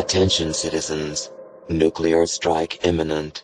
Attention citizens, nuclear strike imminent.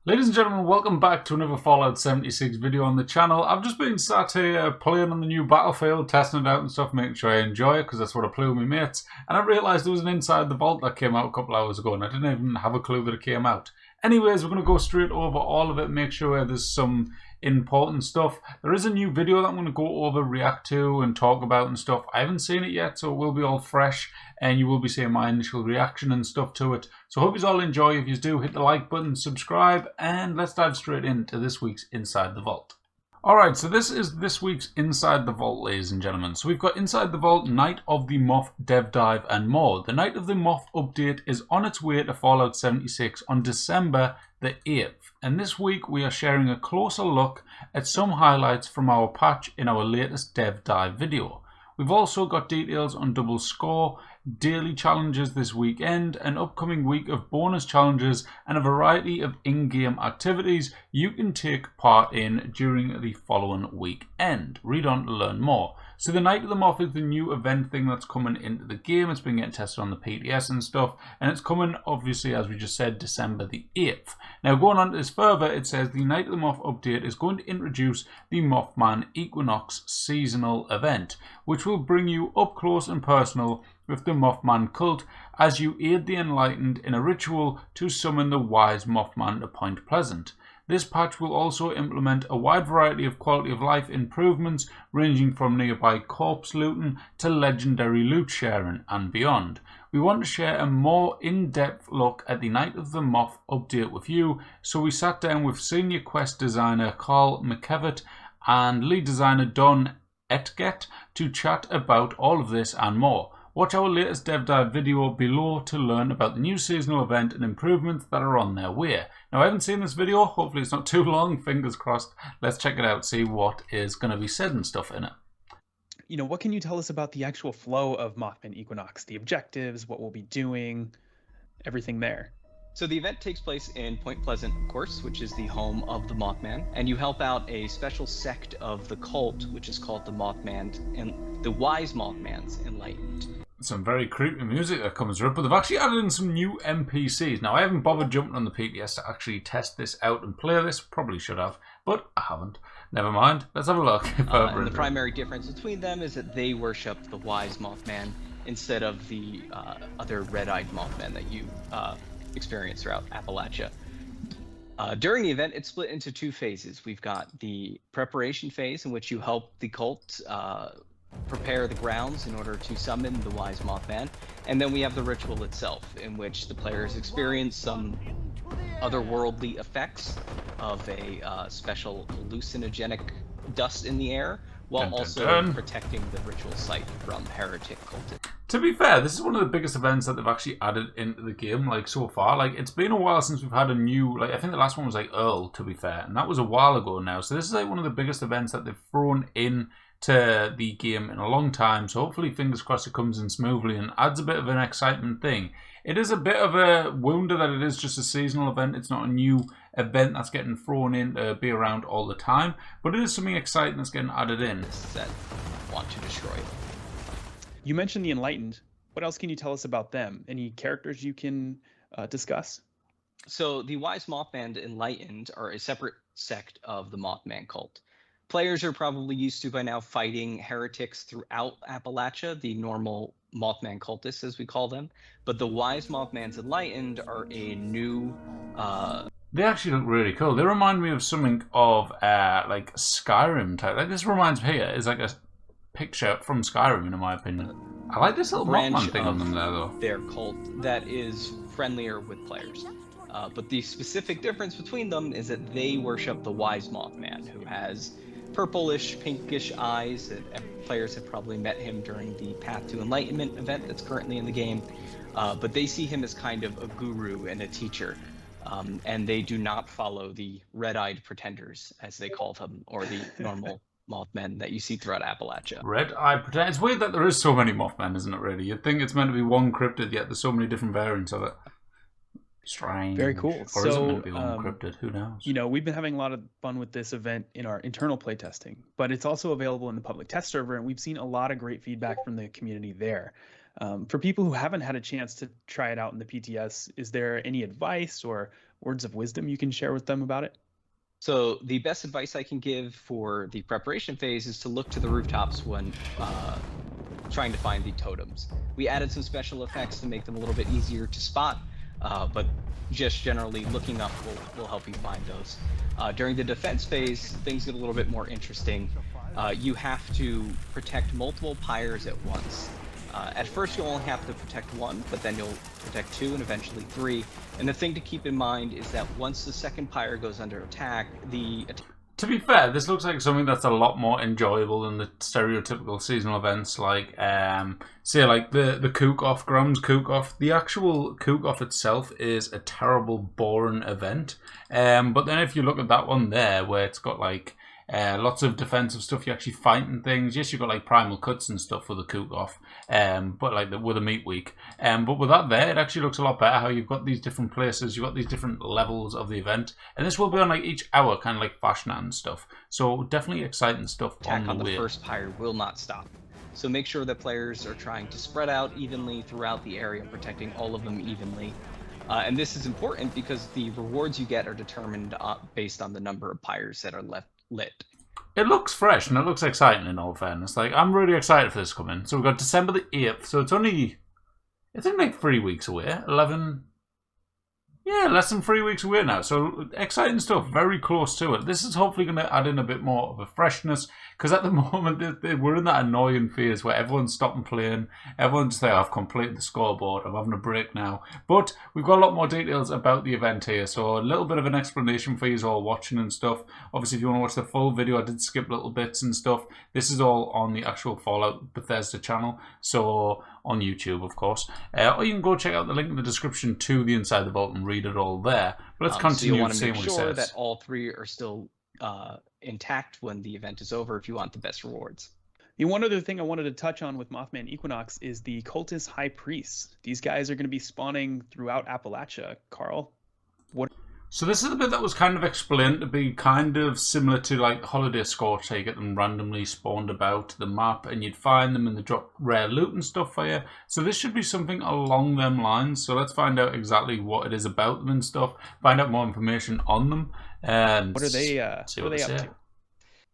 Ladies and gentlemen, welcome back to another Fallout 76 video on the channel. I've just been sat here playing on the new Battlefield, testing it out and stuff, making sure I enjoy it, because that's what I play with my mates. And I realised there was an Inside the Vault that came out a couple hours ago, and I didn't even have a clue that it came out. Anyways, we're going to go straight over all of it, make sure there's some important stuff. There is a new video that I'm going to go over, react to, and talk about and stuff. I haven't seen it yet, so it will be all fresh, and you will be seeing my initial reaction and stuff to it. So I hope you all enjoy. If you do, hit the like button, subscribe, and let's dive straight into this week's Inside the Vault. Alright, so this is this week's Inside the Vault, ladies and gentlemen. So we've got Inside the Vault, Night of the Moth Dev Dive, and more. The Night of the Moth update is on its way to Fallout 76 on December the 8th. And this week we are sharing a closer look at some highlights from our patch in our latest Dev Dive video. We've also got details on double score, daily challenges this weekend, an upcoming week of bonus challenges, and a variety of in-game activities you can take part in during the following weekend. Read on to learn more. So the Night of the Moth is the new event thing that's coming into the game. It's been getting tested on the PTS and stuff, and it's coming, obviously, as we just said, December the 8th. Now, going on to this further, it says the Night of the Moth update is going to introduce the Mothman Equinox seasonal event, which will bring you up close and personal with the Mothman cult as you aid the enlightened in a ritual to summon the wise Mothman to Point Pleasant. This patch will also implement a wide variety of quality of life improvements ranging from nearby corpse looting to legendary loot sharing and beyond. We want to share a more in-depth look at the Night of the Moth update with you, so we sat down with senior quest designer Carl McKevitt and lead designer Don Etget to chat about all of this and more. Watch our latest Dev Dive video below to learn about the new seasonal event and improvements that are on their way. Now, I haven't seen this video. Hopefully it's not too long. Fingers crossed. Let's check it out, see what is going to be said and stuff in it. You know, what can you tell us about the actual flow of Mothman Equinox? The objectives, what we'll be doing, everything there. So the event takes place in Point Pleasant, of course, which is the home of the Mothman, and you help out a special sect of the cult, which is called the Mothman and the Wise Mothmans Enlightened. Some very creepy music that comes through, but they've actually added in some new NPCs. Now, I haven't bothered jumping on the PTS to actually test this out and play this. Probably should have, but I haven't. Never mind. Let's have a look. And the primary difference between them is that they worship the Wise Mothman instead of the other red-eyed Mothman that you experience throughout Appalachia. During the event, it's split into two phases. We've got the preparation phase, in which you help the cult prepare the grounds in order to summon the Wise Mothman, and then we have the ritual itself, in which the players experience some otherworldly effects of a special hallucinogenic dust in the air, while also protecting the ritual site from heretic cultists. To be fair, this is one of the biggest events that they've actually added into the game, like, so far. Like, it's been a while since we've had a new, like, I think the last one was, like, Earl, to be fair, and that was a while ago now. So this is, like, one of the biggest events that they've thrown in to the game in a long time. So hopefully, fingers crossed, it comes in smoothly and adds a bit of an excitement thing. It is a bit of a wonder that it is just a seasonal event. It's not a new event that's getting thrown in to be around all the time, but it is something exciting that's getting added in. That want to destroy it. You mentioned the Enlightened. What else can you tell us about them? Any characters you can discuss? So the Wise Mothman Enlightened are a separate sect of the Mothman cult. Players are probably used to by now fighting heretics throughout Appalachia, the normal Mothman cultists, as we call them. But the Wise Mothman's Enlightened are a new... They actually look really cool. They remind me of something of, like, Skyrim type. Like, this reminds me here, is like a picture from Skyrim, in my opinion. I like this little Mothman thing on them there, though. Their cult that is friendlier with players. But the specific difference between them is that they worship the Wise Mothman, who has purplish, pinkish eyes. Players have probably met him during the Path to Enlightenment event that's currently in the game. But they see him as kind of a guru and a teacher. And they do not follow the red-eyed pretenders, as they call them, or the normal Mothmen that you see throughout Appalachia. Red-eyed pretenders. It's weird that there is so many Mothmen, isn't it, really? You'd think it's meant to be one cryptid, yet there's so many different variants of it. Strange. Very cool. Or is it meant to be unencrypted? Who knows? You know, we've been having a lot of fun with this event in our internal playtesting, but it's also available in the public test server, and we've seen a lot of great feedback from the community there. For people who haven't had a chance to try it out in the PTS, is there any advice or words of wisdom you can share with them about it? So the best advice I can give for the preparation phase is to look to the rooftops when trying to find the totems. We added some special effects to make them a little bit easier to spot, but just generally looking up will help you find those. During the defense phase, things get a little bit more interesting. You have to protect multiple pyres at once. At first you'll only have to protect one, but then you'll protect two and eventually three. And the thing to keep in mind is that once the second pyre goes under attack, To be fair, this looks like something that's a lot more enjoyable than the stereotypical seasonal events like, say, like the cook-off, Graham's cook-off. The actual cook-off itself is a terrible, boring event. But then if you look at that one there, where it's got like lots of defensive stuff, you're actually fighting things. Yes, you've got like primal cuts and stuff for the cook-off, but like with a meat week. But with that there, it actually looks a lot better how you've got these different places, you've got these different levels of the event. And this will be on like each hour, kind of like fashion and stuff. So definitely exciting stuff attack on the way. first pyre will not stop. So make sure that players are trying to spread out evenly throughout the area, protecting all of them evenly. And this is important because the rewards you get are determined based on the number of pyres that are left lit. It looks fresh and it looks exciting in all fairness. Like, I'm really excited for this coming. So we've got December the 8th, so it's only like 3 weeks away. 11... Yeah, less than 3 weeks away now. So exciting stuff, very close to it. This is hopefully going to add in a bit more of a freshness, because at the moment we're in that annoying phase where everyone's stopping playing. Everyone's there, I've completed the scoreboard, I'm having a break now. But we've got a lot more details about the event here, so a little bit of an explanation for you all watching and stuff. Obviously, if you want to watch the full video, I did skip little bits and stuff. This is all on the actual Fallout Bethesda channel, so on YouTube, of course. Or you can go check out the link in the description to the Inside the Vault and read it all there. But let's continue so you want to seeing make what he sure says. that all three are still intact when the event is over if you want the best rewards. The one other thing I wanted to touch on with Mothman Equinox is the Cultist High Priests. These guys are going to be spawning throughout Appalachia. Carl, what? So this is the bit that was kind of explained to be kind of similar to like Holiday Scorch, how you get them randomly spawned about the map and you'd find them and they drop rare loot and stuff for you. So this should be something along them lines. So let's find out exactly what it is about them and stuff, find out more information on them. And What are they up to?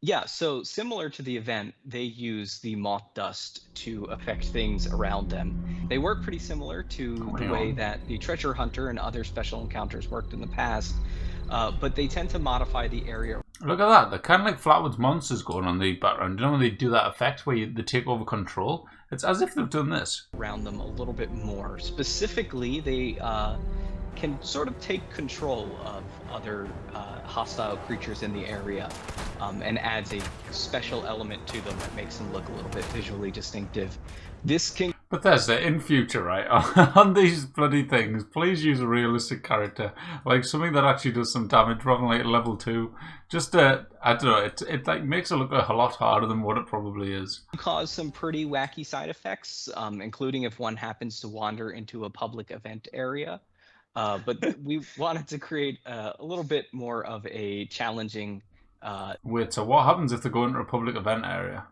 Yeah, so similar to the event, they use the moth dust to affect things around them. They work pretty similar to the way that the treasure hunter and other special encounters worked in the past, but they tend to modify the area. Look at that, they're kind of like Flatwoods monsters going on in the background. You know when they do that effect where they take over control? It's as if they've done this. Around them a little bit more. Specifically, they can sort of take control of other hostile creatures in the area and adds a special element to them that makes them look a little bit visually distinctive. This can... Bethesda, in future, right, on these bloody things, please use a realistic character, like something that actually does some damage rather than like level 2. Just, I don't know, it like makes it look a lot harder than what it probably is. Cause some pretty wacky side effects, including if one happens to wander into a public event area. But we wanted to create a little bit more of a challenging... Wait, so what happens if they go into a public event area?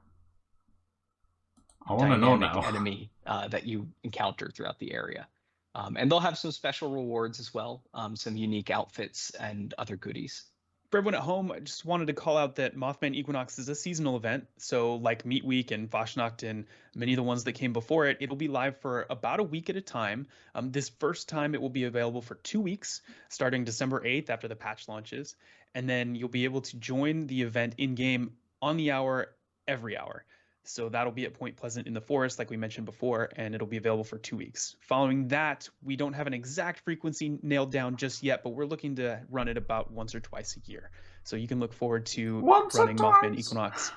I want to know now. Enemy that you encounter throughout the area. And they'll have some special rewards as well, some unique outfits and other goodies. For everyone at home, I just wanted to call out that Mothman Equinox is a seasonal event. So like Meat Week and Fashnacht and many of the ones that came before it, it'll be live for about a week at a time. This first time it will be available for 2 weeks, starting December 8th after the patch launches. And then you'll be able to join the event in-game on the hour, every hour. So that'll be at Point Pleasant in the Forest, like we mentioned before, and it'll be available for 2 weeks. Following that, we don't have an exact frequency nailed down just yet, but we're looking to run it about once or twice a year. So you can look forward to running Mothman Equinox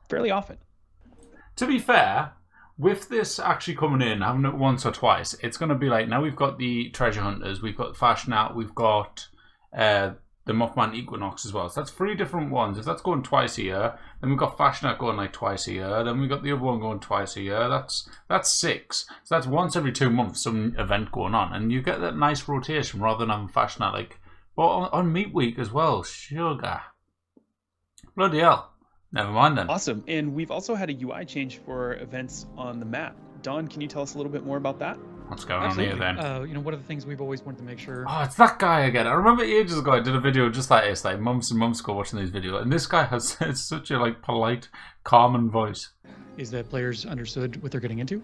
fairly often. To be fair, with this actually coming in, having it once or twice, it's going to be like, now we've got the Treasure Hunters, we've got Fashnacht, we've got... the Mothman Equinox as well. So that's 3 different ones. If that's going twice a year, then we've got Fashnacht going like twice a year, then we've got the other one going twice a year. That's 6. So that's once every 2 months some event going on. And you get that nice rotation rather than having Fashnacht like... But on Meat Week as well, sugar. Bloody hell. Never mind then. Awesome. And we've also had a UI change for events on the map. Don, can you tell us a little bit more about that? What's going on here then? One of the things we've always wanted to make sure. Oh, it's that guy again. I remember ages ago I did a video just like this, like months and months ago watching these videos, and this guy has it's such a like polite, common voice. Is that players understood what they're getting into.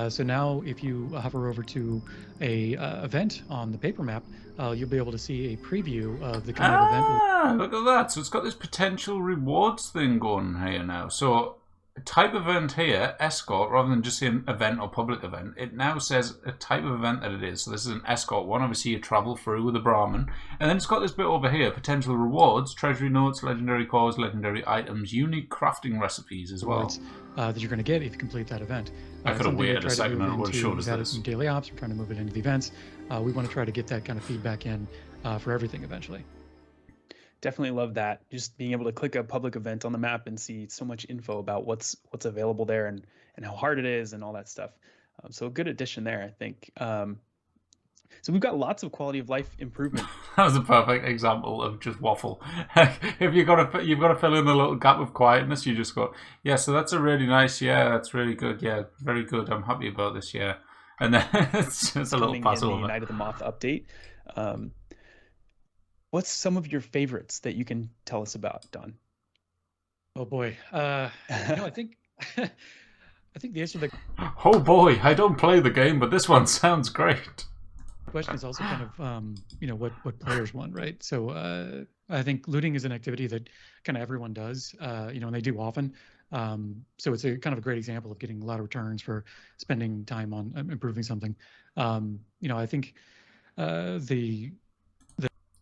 So now if you hover over to a event on the paper map, you'll be able to see a preview of the kind of event. Ah, look at that. So it's got this potential rewards thing going here now. So a type of event here, escort, rather than just saying event or public event, it now says a type of event that it is. So this is an escort one. Obviously you travel through with a Brahmin. And then it's got this bit over here, potential rewards, treasury notes, legendary cores, legendary items, unique crafting recipes as well. That you're going to get if you complete that event. I could have waited a second and it would have showed us this. Daily ops, we're trying to move it into the events. We want to try to get that kind of feedback in for everything eventually. Definitely love that. Just being able to click a public event on the map and see so much info about what's available there and how hard it is and all that stuff. So a good addition there, I think. So we've got lots of quality of life improvement. That was a perfect example of just waffle. If you've got to fill in the little gap of quietness, you just go, yeah. So that's a really nice, yeah. That's really good, yeah. Very good. I'm happy about this, yeah. And then it's just a little pass over. The Night of the Moth update. What's some of your favorites that you can tell us about, Don? Oh boy, I think I think the answer to the oh boy, I don't play the game, but this one sounds great. question is also kind of what players want, right? So I think looting is an activity that kind of everyone does, and they do often. So it's a kind of a great example of getting a lot of returns for spending time on improving something. I think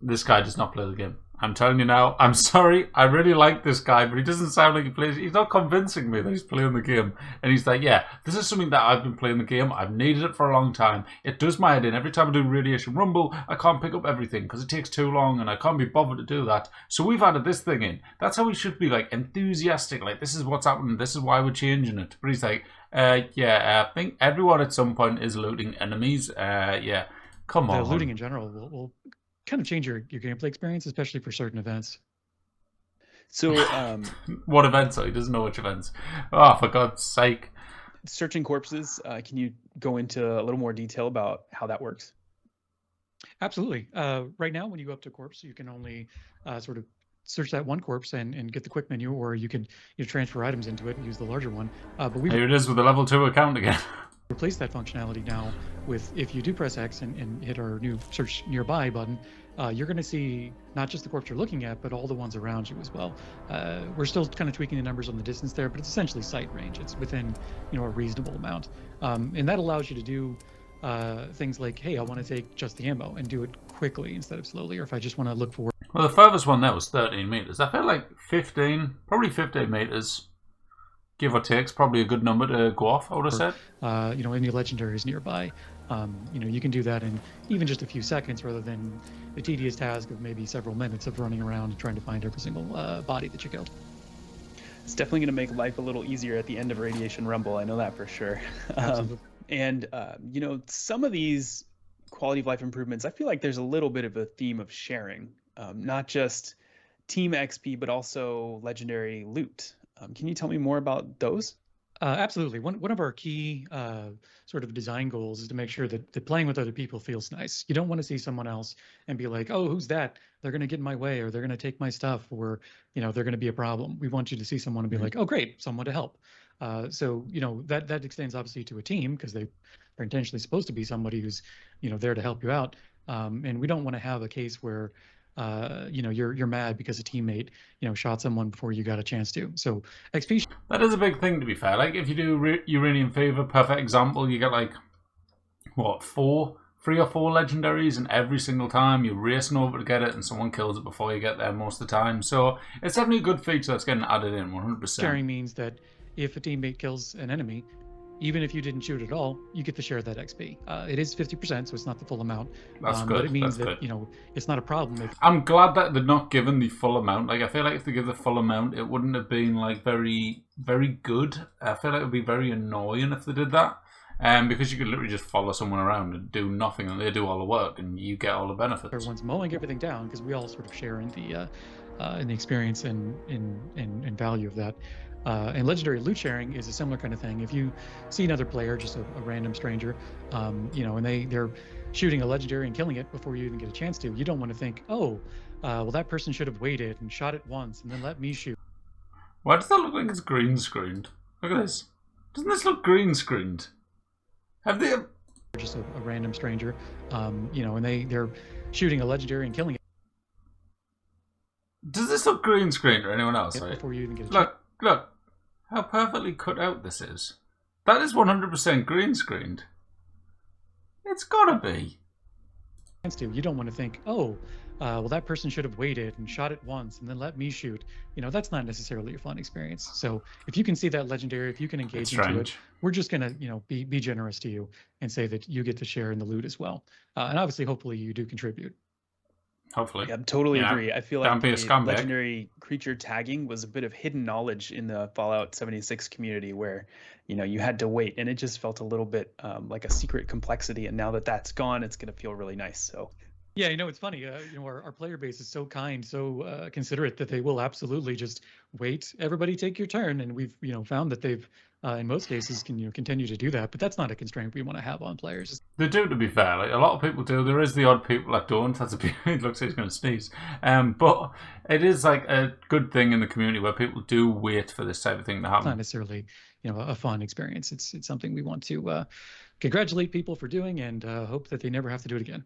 this guy does not play the game. I'm telling you now. I'm sorry. I really like this guy, but he doesn't sound like he plays. He's not convincing me that he's playing the game. And he's like, yeah, this is something that I've been playing the game. I've needed it for a long time. It does my head in. Every time I do Radiation Rumble, I can't pick up everything because it takes too long and I can't be bothered to do that. So we've added this thing in. That's how we should be, like, enthusiastic. Like, this is what's happening. This is why we're changing it. But he's like, I think everyone at some point is looting enemies. Yeah, come on. Looting in general will kind of change your gameplay experience, especially for certain events. So what events? He doesn't know which events. Oh, for God's sake. Searching corpses, can you go into a little more detail about how that works? Absolutely. Right now when you go up to a corpse, you can only sort of search that one corpse and get the quick menu, or you can transfer items into it and use the larger one. But here it is with the level 2 account again. Replace that functionality now with, if you do press X and hit our new search nearby button, you're going to see not just the corpse you're looking at, but all the ones around you as well. We're still kind of tweaking the numbers on the distance there, but it's essentially sight range. It's within a reasonable amount, and that allows you to do things like, hey, I want to take just the ammo and do it quickly instead of slowly, or if I just want to look for. Well, the furthest one there was 13 meters. I felt like 15, probably 15 meters. Give or take, probably a good number to go off, I would have said. Any legendaries nearby. You can do that in even just a few seconds rather than the tedious task of maybe several minutes of running around and trying to find every single body that you killed. It's definitely going to make life a little easier at the end of Radiation Rumble. I know that for sure. And some of these quality of life improvements, I feel like there's a little bit of a theme of sharing, not just team XP, but also legendary loot. Can you tell me more about those? Absolutely. One of our key sort of design goals is to make sure that playing with other people feels nice. You don't want to see someone else and be like, oh, who's that? They're going to get in my way, or they're going to take my stuff, or they're going to be a problem. We want you to see someone and be like, oh, great, someone to help. So that extends obviously to a team, because they're intentionally supposed to be somebody who's there to help you out. And we don't want to have a case where you're mad because a teammate shot someone before you got a chance to. So XP. That is a big thing, to be fair. Like if you do Uranium Fever, perfect example. You get like 3 or 4 legendaries, and every single time you're racing over to get it, and someone kills it before you get there most of the time. So it's definitely a good feature that's getting added in 100%. Sharing means that if a teammate kills an enemy, even if you didn't shoot at all, you get to share that XP. It is 50%, so it's not the full amount. That's good. But it means that it's not a problem. I'm glad that they're not given the full amount. Like I feel like if they give the full amount, it wouldn't have been like very, very good. I feel like it would be very annoying if they did that. Because you could literally just follow someone around and do nothing, and they do all the work, and you get all the benefits. Everyone's mowing everything down because we all sort of share in the experience and value of that. And legendary loot sharing is a similar kind of thing. If you see another player, just a random stranger, you know, and they're shooting a legendary and killing it before you even get a chance to, you don't want to think, oh, well, that person should have waited and shot it once and then let me shoot. Why does that look like it's green screened? Look at this. Doesn't this look green screened? Have they? Just a random stranger, you know, and they're shooting a legendary and killing it. Does this look green screened or anyone else? Right? Before you even get a chance. Look how perfectly cut out this is. That is 100% green screened. It's gotta be. You don't want to think, oh, well, that person should have waited and shot it once and then let me shoot. You know, that's not necessarily a fun experience. So if you can see that legendary, if you can engage into it, we're just gonna, you know, be generous to you and say that you get to share in the loot as well. And obviously, hopefully, you do contribute. Hopefully. Yeah, totally agree. I feel like the scumbag. legendary creature tagging was a bit of hidden knowledge in the Fallout 76 community where, you know, you had to wait and it just felt a little bit like a secret complexity. And now that that's gone, it's going to feel really nice. So, yeah, you know, it's funny. You know, our player base is so kind, so considerate that they will absolutely just wait. Everybody take your turn. And we've, you know, found that they've, in most cases, can, you know, continue to do that. But that's not a constraint we want to have on players. They do, to be fair. Like, a lot of people do. There is the odd people that don't. That's it looks like he's going to sneeze. But it is like a good thing in the community where people do wait for this type of thing to happen. It's not necessarily, you know, a fun experience. It's something we want to congratulate people for doing and hope that they never have to do it again.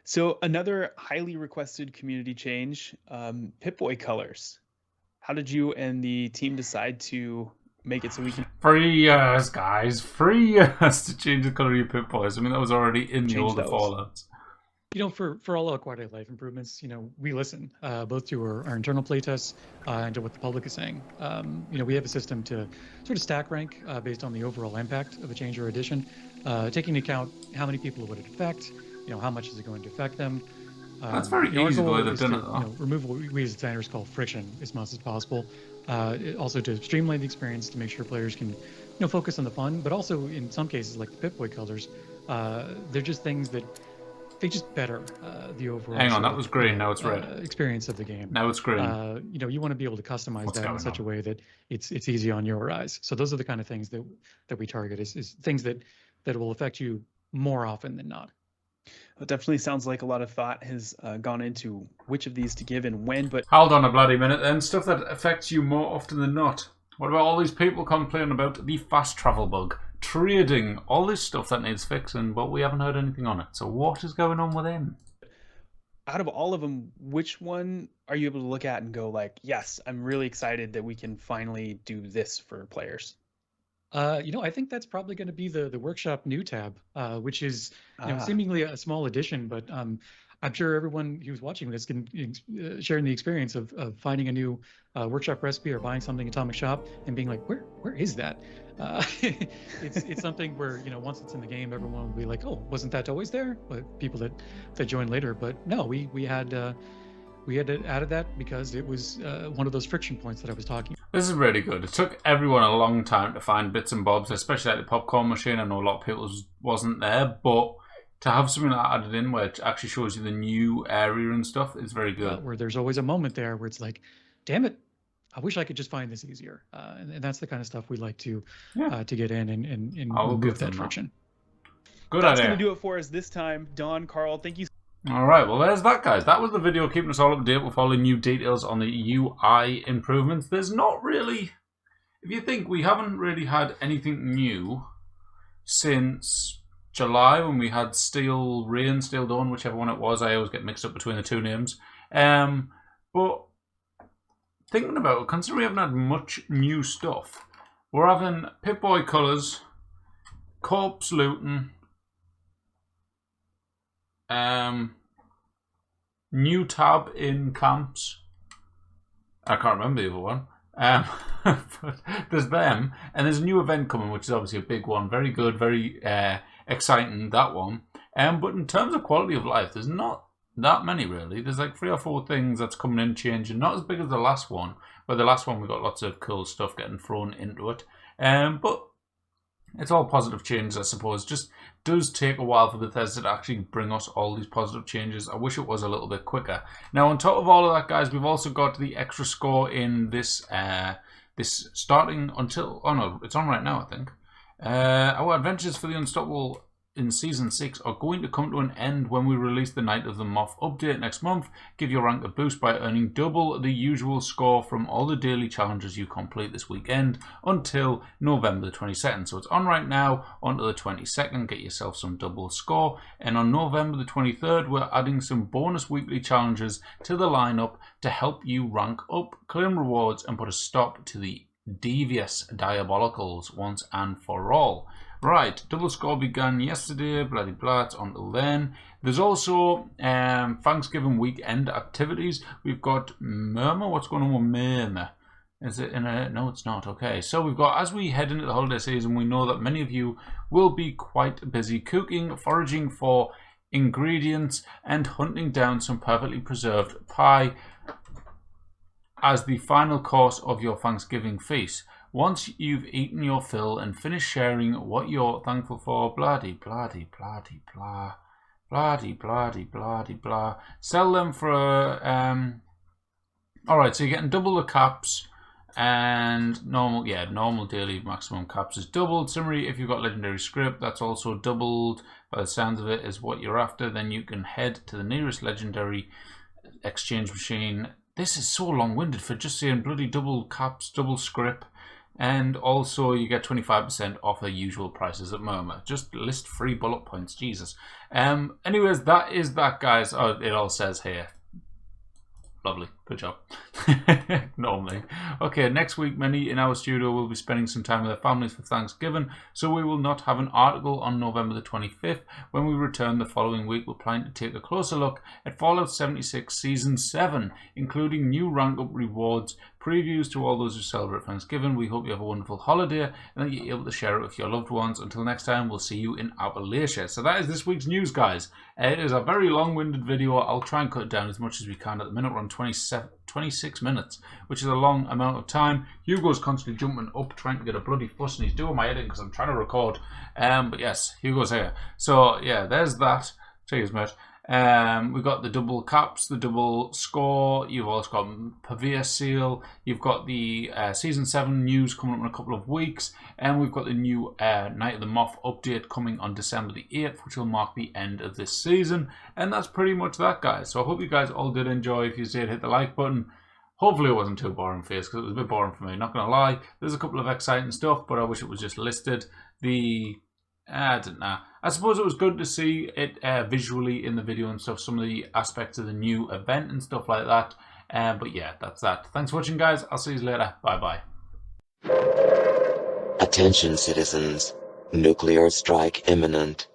So another highly requested community change, Pipboy Colors. How did you and the team decide to make it so we can free us, guys? Free us to change the color of your Pip-Boys. I mean, that was already in the older Fallouts. You know, for all our quality of life improvements, you know, we listen both to our internal playtests and to what the public is saying. You know, we have a system to sort of stack rank based on the overall impact of a change or addition, taking into account how many people would it affect, you know, how much is it going to affect them. That's very easy the way they've done it, though. You know, remove what we as designers call friction as much as possible. Also to streamline the experience to make sure players can, you know, focus on the fun, but also in some cases like the Pip-Boy Colors, they're just things that they just better the overall. Hang on, that was green. Now it's red. Experience of the game. Now it's green. You know, you want to be able to customize that in such a way that it's easy on your eyes. So those are the kind of things that we target is things that will affect you more often than not. It definitely sounds like a lot of thought has gone into which of these to give and when, but hold on a bloody minute then. Stuff that affects you more often than not. What about all these people complaining about the fast travel bug, trading, all this stuff that needs fixing, but we haven't heard anything on it. So what is going on with them? Out of all of them, which one are you able to look at and go like, yes, I'm really excited that we can finally do this for players? You know, I think that's probably going to be the workshop new tab, which is, you know, seemingly a small addition, but I'm sure everyone who's watching this can sharing the experience of finding a new workshop recipe or buying something at Atomic Shop and being like, where is that? It's something where, you know, once it's in the game, everyone will be like, oh, wasn't that always there? But people that join later, but no, we had added that because it was one of those friction points that I was talking about. This is really good. It took everyone a long time to find bits and bobs, especially like the popcorn machine. I know a lot of people wasn't there, but to have something that added in where it actually shows you the new area and stuff is very good. Where there's always a moment there where it's like, damn it, I wish I could just find this easier. And that's the kind of stuff we like to get in and remove that friction. Good That's idea. going to do it for us this time. Don, Carl, thank you. Alright, well there's that, guys. That was the video keeping us all up to date with all the new details on the UI improvements. There's not really, if you think, we haven't really had anything new since July when we had Steel Rain, Steel Dawn, whichever one it was. I always get mixed up between the two names. But thinking about it, considering we haven't had much new stuff, we're having Pip-Boy Colors, Corpse Looting, new tab in camps. I can't remember the other one. But there's them, and there's a new event coming, which is obviously a big one. Very good, very exciting, that one. But in terms of quality of life, there's not that many really. There's like 3 or 4 things that's coming in changing. Not as big as the last one, but the last one we got lots of cool stuff getting thrown into it. But it's all positive changes, I suppose. Just does take a while for Bethesda to actually bring us all these positive changes. I wish it was a little bit quicker. Now, on top of all of that, guys, we've also got the extra score in this This starting until, oh no, it's on right now, I think. Our adventures for the Unstoppable in Season 6 are going to come to an end when we release the Night of the Moth update next month. Give your rank a boost by earning double the usual score from all the daily challenges you complete this weekend until November the 22nd. So it's on right now until the 22nd. Get yourself some double score. And on November the 23rd, we're adding some bonus weekly challenges to the lineup to help you rank up, claim rewards, and put a stop to the devious diabolicals once and for all. Right, double score began yesterday, bloody blah, it's until then. There's also Thanksgiving weekend activities. We've got Murmur. What's going on with Murmur? Is it in a... No, it's not. Okay, so we've got, as we head into the holiday season, we know that many of you will be quite busy cooking, foraging for ingredients, and hunting down some perfectly preserved pie as the final course of your Thanksgiving feast. Once you've eaten your fill and finished sharing what you're thankful for, bloody, bloody, bloody, blah, bloody, bloody, bloody, blah. Sell them for, alright, so you're getting double the caps, and normal, yeah, normal daily maximum caps is doubled. Similarly, if you've got legendary script, that's also doubled. By the sounds of it, is what you're after. Then you can head to the nearest legendary exchange machine. This is so long-winded for just saying bloody double caps, double script. And also you get 25% off the usual prices at Murmur. Just list 3 bullet points, Jesus. Anyways, that is that, guys. Oh, it all says here. Lovely, good job. Normally. Okay, next week many in our studio will be spending some time with their families for Thanksgiving, so we will not have an article on November the 25th. When we return the following week, we're planning to take a closer look at Fallout 76 Season 7, including new rank up rewards, previews to all those who celebrate Thanksgiving. We hope you have a wonderful holiday and that you're able to share it with your loved ones. Until next time, we'll see you in Appalachia. So that is this week's news, guys. It is a very long-winded video. I'll try and cut it down as much as we can. At the minute, we're on 26 minutes, which is a long amount of time. Hugo's constantly jumping up, trying to get a bloody fuss, and he's doing my editing because I'm trying to record. But yes, Hugo's here. So yeah, there's that. Cheers, mate. We've got the double caps, the double score. You've also got Pavia Seal. You've got the Season 7 news coming up in a couple of weeks. And we've got the new Night of the Moth update coming on December the 8th, which will mark the end of this season. And that's pretty much that, guys. So I hope you guys all did enjoy. If you did, hit the like button. Hopefully it wasn't too boring for you, because it was a bit boring for me. Not going to lie. There's a couple of exciting stuff, but I wish it was just listed. I don't know. I suppose it was good to see it visually in the video and stuff, some of the aspects of the new event and stuff like that. But yeah, that's that. Thanks for watching, guys. I'll see you later. Bye-bye. Attention, citizens. Nuclear strike imminent.